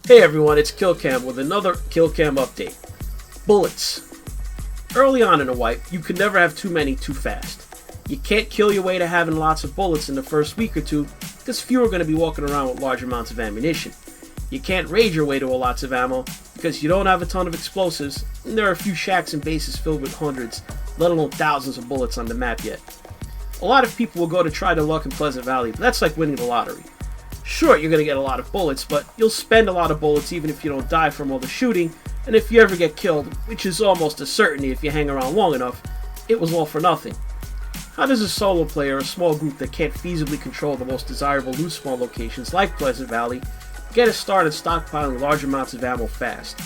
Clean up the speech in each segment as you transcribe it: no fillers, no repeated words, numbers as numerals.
Hey everyone, it's KillCam with another KillCam update. Bullets. Early on in a wipe, you can never have too many too fast. You can't kill your way to having lots of bullets in the first week or two, because few are going to be walking around with large amounts of ammunition. You can't raid your way to a lots of ammo, because you don't have a ton of explosives, and there are a few shacks and bases filled with hundreds, let alone thousands of bullets on the map yet. A lot of people will go to try their luck in Pleasant Valley, but that's like winning the lottery. Sure, you're going to get a lot of bullets, but you'll spend a lot of bullets even if you don't die from all the shooting, and if you ever get killed, which is almost a certainty if you hang around long enough, it was all for nothing. How does a solo player or a small group that can't feasibly control the most desirable loot spawn locations like Pleasant Valley get a start at stockpiling large amounts of ammo fast?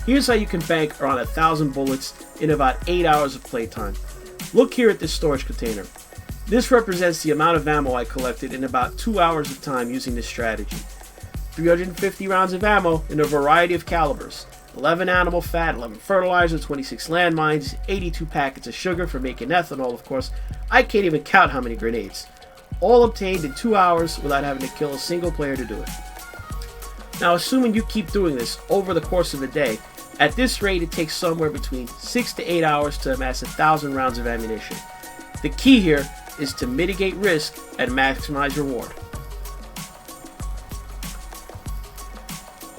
Here's how you can bank around 1,000 bullets in about 8 hours of playtime. Look here at this storage container. This represents the amount of ammo I collected in about 2 hours of time using this strategy. 350 rounds of ammo in a variety of calibers, 11 animal fat, 11 fertilizer, 26 landmines, 82 packets of sugar for making ethanol, of course. I can't even count how many grenades. All obtained in 2 hours without having to kill a single player to do it. Now, assuming you keep doing this over the course of a day, at this rate it takes somewhere between 6 to 8 hours to amass 1,000 rounds of ammunition. The key here is to mitigate risk and maximize reward.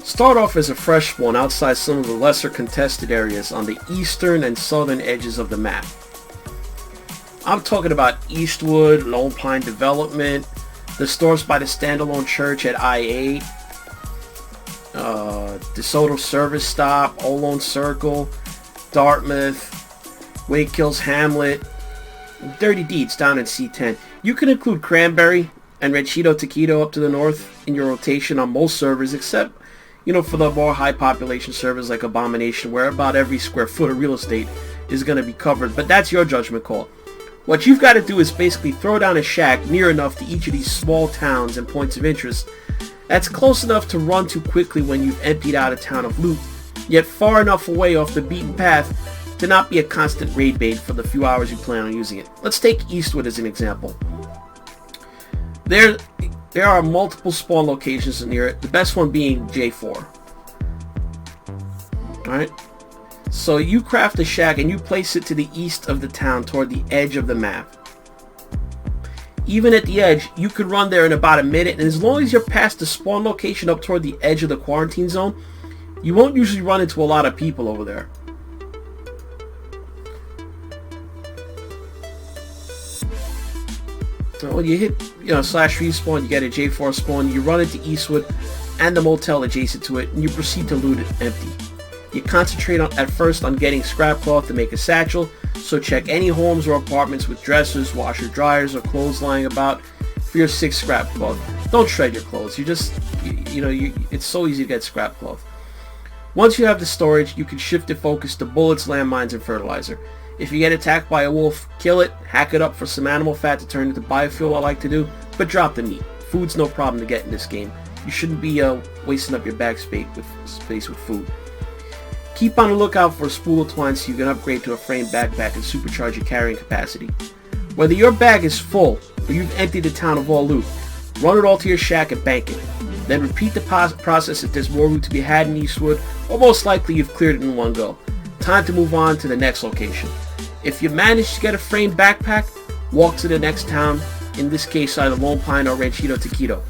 Start off as a fresh spawn outside some of the lesser contested areas on the eastern and southern edges of the map. I'm talking about Eastwood, Lone Pine Development, the stores by the standalone church at I-8, DeSoto Service Stop, Olone Circle, Dartmouth, Wake Hills Hamlet, Dirty Deeds down in C10. You can include Cranberry and Ranchito Taquito up to the north in your rotation on most servers, except, for the more high population servers like Abomination, where about every square foot of real estate is going to be covered, but that's your judgment call. What you've got to do is basically throw down a shack near enough to each of these small towns and points of interest that's close enough to run to quickly when you've emptied out a town of loot, yet far enough away off the beaten path to not be a constant raid bait for the few hours you plan on using it. Let's take Eastwood as an example. There are multiple spawn locations near it, the best one being J4. Alright? So you craft a shack and you place it to the east of the town toward the edge of the map. Even at the edge, you could run there in about a minute, and as long as you're past the spawn location up toward the edge of the quarantine zone, you won't usually run into a lot of people over there. So when you hit, slash respawn, you get a J4 spawn, you run into Eastwood and the motel adjacent to it, and you proceed to loot it empty. You concentrate at first on getting scrap cloth to make a satchel, so check any homes or apartments with dressers, washer dryers, or clothes lying about for your 6 scrap cloth. Don't shred your clothes. It's so easy to get scrap cloth. Once you have the storage, you can shift your focus to bullets, landmines, and fertilizer. If you get attacked by a wolf, kill it, hack it up for some animal fat to turn into biofuel, I like to do, but drop the meat. Food's no problem to get in this game. You shouldn't be wasting up your bag space with food. Keep on the lookout for a spool of twine so you can upgrade to a frame backpack and supercharge your carrying capacity. Whether your bag is full or you've emptied the town of all loot, run it all to your shack and bank it. Then repeat the process if there's more loot to be had in Eastwood, or most likely you've cleared it in one go. Time to move on to the next location. If you manage to get a framed backpack, walk to the next town, in this case either Lone Pine or Ranchito Taquito.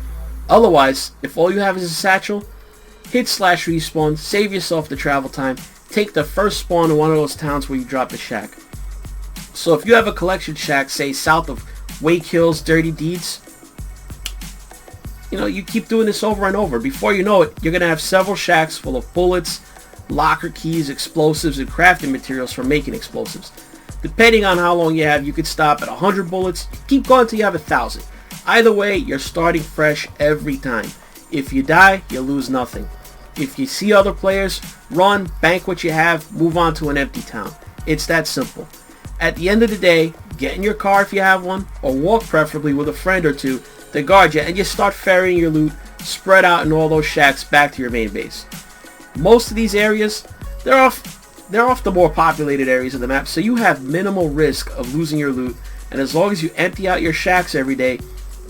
Otherwise, if all you have is a satchel, hit slash respawn, save yourself the travel time, take the first spawn in one of those towns where you drop the shack. So if you have a collection shack, say south of Wake Hills, Dirty Deeds, you keep doing this over and over. Before you know it, you're going to have several shacks full of bullets, locker keys, explosives, and crafting materials for making explosives. Depending on how long you have, you could stop at 100 bullets, keep going till you have 1,000. Either way, you're starting fresh every time. If you die, you lose nothing. If you see other players, run, bank what you have, move on to an empty town. It's that simple. At the end of the day, get in your car if you have one, or walk preferably with a friend or two to guard you, and you start ferrying your loot spread out in all those shacks back to your main base. Most of these areas, they're off the more populated areas of the map, so you have minimal risk of losing your loot, and as long as you empty out your shacks every day,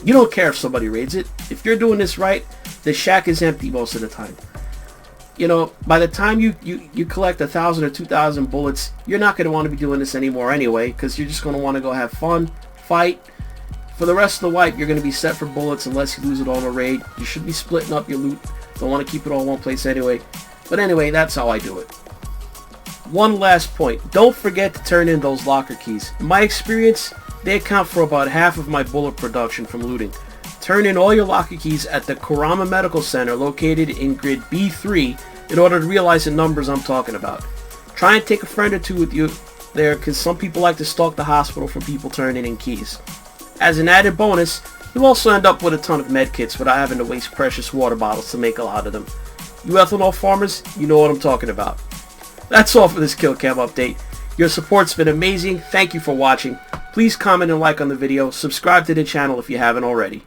you don't care if somebody raids it. If you're doing this right, the shack is empty most of the time. you know, by the time you collect 1,000 or 2,000 bullets, you're not going to want to be doing this anymore anyway, because you're just going to want to go have fun, fight. For the rest of the wipe, you're going to be set for bullets unless you lose it all in a raid. You should be splitting up your loot. Don't want to keep it all in one place anyway. But anyway, that's how I do it. One last point. Don't forget to turn in those locker keys. In my experience, they account for about half of my bullet production from looting. Turn in all your locker keys at the Kurama Medical Center located in grid B3 in order to realize the numbers I'm talking about. Try and take a friend or two with you there, because some people like to stalk the hospital for people turning in keys. As an added bonus, you'll also end up with a ton of medkits without having to waste precious water bottles to make a lot of them. You ethanol farmers, you know what I'm talking about. That's all for this kill cam update. Your support's been amazing. Thank you for watching. Please comment and like on the video. Subscribe to the channel if you haven't already.